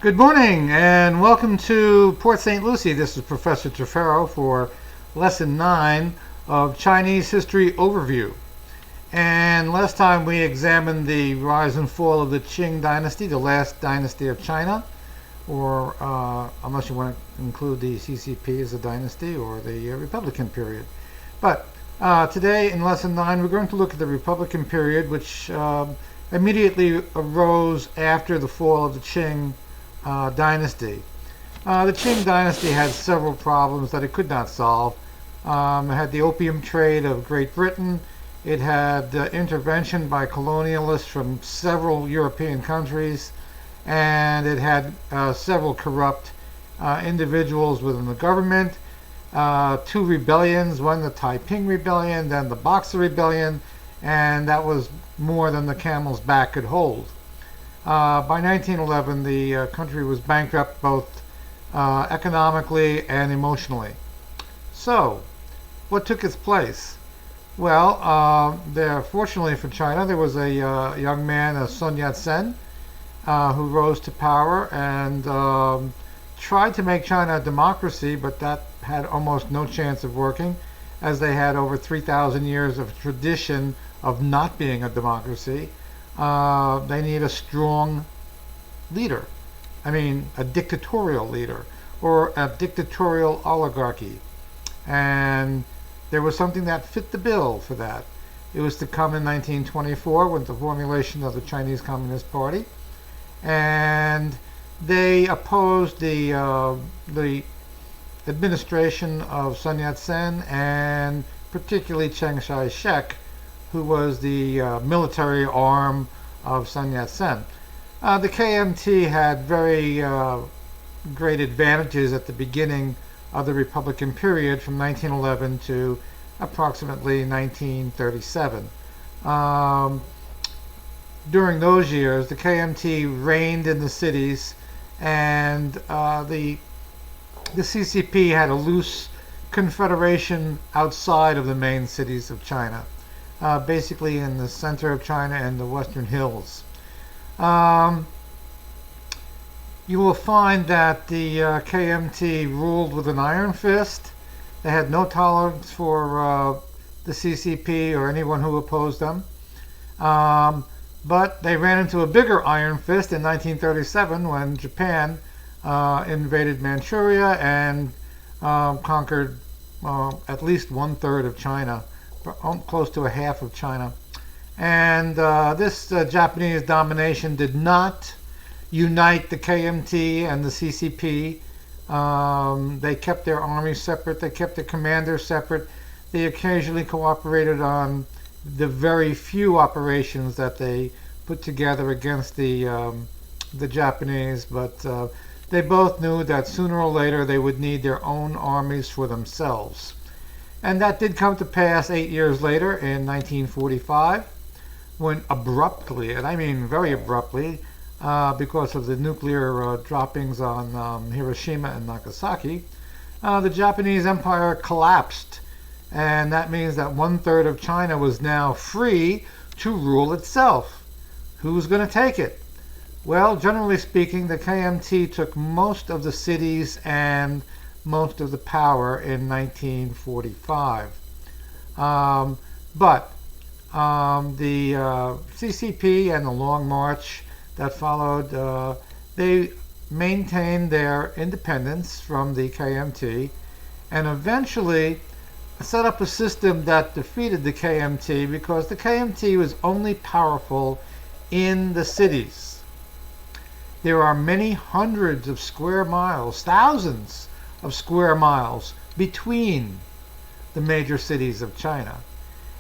Good morning and welcome to Port St. Lucie. This is Professor Trefero for Lesson 9 of Chinese History Overview. And last time we examined the rise and fall of the Qing dynasty, the last dynasty of China, or unless you want to include the CCP as a dynasty, or the Republican period. But today in Lesson 9 we're going to look at the Republican period, which immediately arose after the fall of the Qing dynasty. The Qing dynasty had several problems that it could not solve. It had the opium trade of Great Britain. It had intervention by colonialists from several European countries, and it had several corrupt individuals within the government. Two rebellions, one the Taiping Rebellion, then the Boxer Rebellion, and that was more than the camel's back could hold. By 1911, the country was bankrupt both economically and emotionally. So, what took its place? Well, fortunately for China, there was a young man, Sun Yat-sen, who rose to power and tried to make China a democracy, but that had almost no chance of working, as they had over 3,000 years of tradition of not being a democracy. They need a strong leader. I mean, a dictatorial leader, or a dictatorial oligarchy. And there was something that fit the bill for that. It was to come in 1924 with the formulation of the Chinese Communist Party. And they opposed the administration of Sun Yat-sen, and particularly Chiang Kai-shek, who was the military arm of Sun Yat-sen. The KMT had very great advantages at the beginning of the Republican period from 1911 to approximately 1937. During those years, the KMT reigned in the cities, and the CCP had a loose confederation outside of the main cities of China. Basically in the center of China and the Western Hills. You will find that the KMT ruled with an iron fist. They had no tolerance for the CCP or anyone who opposed them. But they ran into a bigger iron fist in 1937 when Japan invaded Manchuria and conquered at least 1/3 of China, close to a half of China. And this Japanese domination did not unite the KMT and the CCP. They kept their armies separate. They kept their commanders separate. They occasionally cooperated on the very few operations that they put together against the Japanese, but they both knew that sooner or later they would need their own armies for themselves. And that did come to pass 8 years later in 1945, when abruptly, and I mean very abruptly, because of the nuclear droppings on Hiroshima and Nagasaki, the Japanese Empire collapsed. And that means that 1/3 of China was now free to rule itself. Who's going to take it? Well, generally speaking, the KMT took most of the cities and most of the power in 1945. But the CCP and the Long March that followed, they maintained their independence from the KMT and eventually set up a system that defeated the KMT, because the KMT was only powerful in the cities. There are many hundreds of square miles, thousands of square miles between the major cities of China.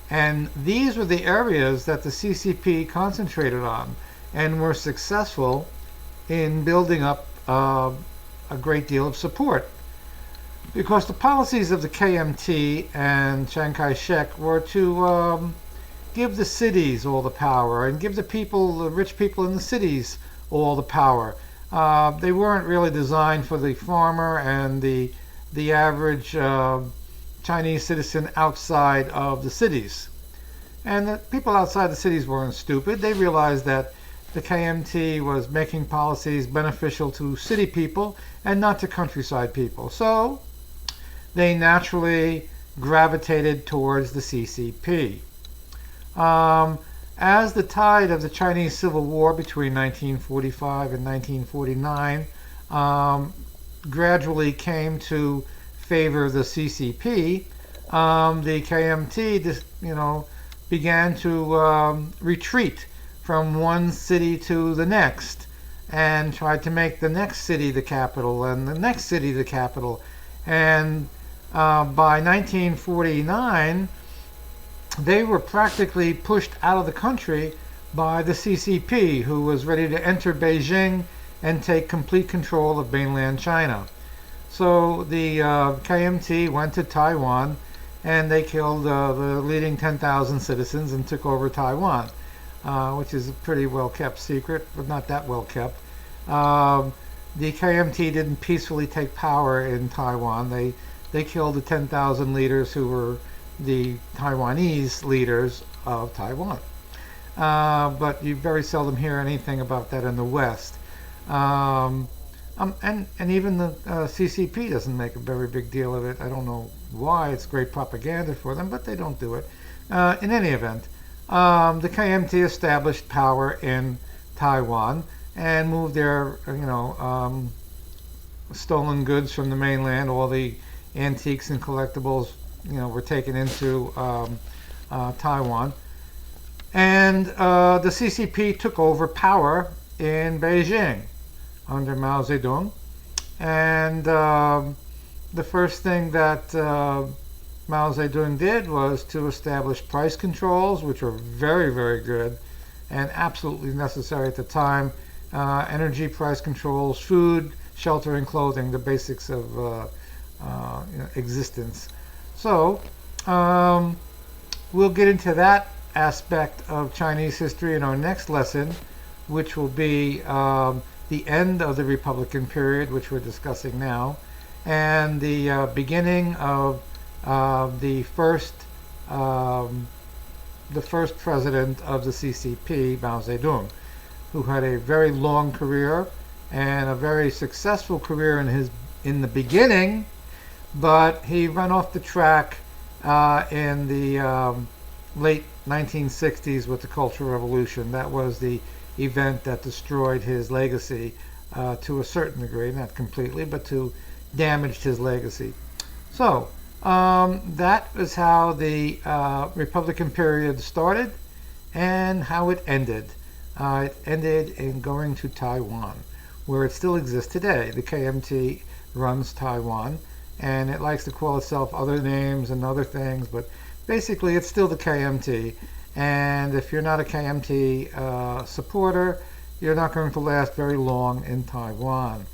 And these were the areas that the CCP concentrated on and were successful in building up a great deal of support. Because the policies of the KMT and Chiang Kai-shek were to give the cities all the power and give the people, the rich people in the cities, all the power. They weren't really designed for the farmer and the average Chinese citizen outside of the cities. And the people outside the cities weren't stupid. They realized that the KMT was making policies beneficial to city people and not to countryside people. So they naturally gravitated towards the CCP. As the tide of the Chinese Civil War between 1945 and 1949 gradually came to favor the CCP, the KMT began to retreat from one city to the next and tried to make the next city the capital and the next city the capital. And by 1949, they were practically pushed out of the country by the CCP, who was ready to enter Beijing and take complete control of mainland China. So the KMT went to Taiwan and they killed the leading 10,000 citizens and took over Taiwan, which is a pretty well kept secret, but not that well kept. The KMT didn't peacefully take power in Taiwan. They killed the 10,000 leaders who were the Taiwanese leaders of Taiwan. But you very seldom hear anything about that in the West. And even the CCP doesn't make a very big deal of it. I don't know why. It's great propaganda for them, but they don't do it. In any event, the KMT established power in Taiwan and moved their, stolen goods from the mainland. All the antiques and collectibles, were taken into Taiwan. And the CCP took over power in Beijing under Mao Zedong. And the first thing that Mao Zedong did was to establish price controls, which were very, very good and absolutely necessary at the time. Energy price controls, food, shelter, and clothing, the basics of existence. So we'll get into that aspect of Chinese history in our next lesson, which will be the end of the Republican period, which we're discussing now, and the beginning of the first president of the CCP, Mao Zedong, who had a very long career and a very successful career in the beginning, but he ran off the track in the late 1960s with the Cultural Revolution. That was the event that destroyed his legacy to a certain degree, not completely, but to damaged his legacy. So that is how the Republican period started and how it ended. It ended in going to Taiwan, where it still exists today. The KMT runs Taiwan, and it likes to call itself other names and other things, but basically it's still the KMT. And if you're not a KMT supporter, you're not going to last very long in Taiwan.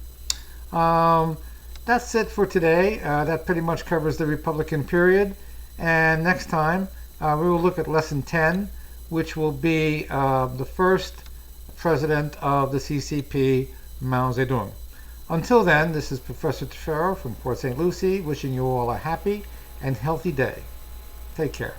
That's it for today. That pretty much covers the Republican period. And next time, we will look at Lesson 10, which will be the first president of the CCP, Mao Zedong. Until then, this is Professor Tefero from Port St. Lucie, wishing you all a happy and healthy day. Take care.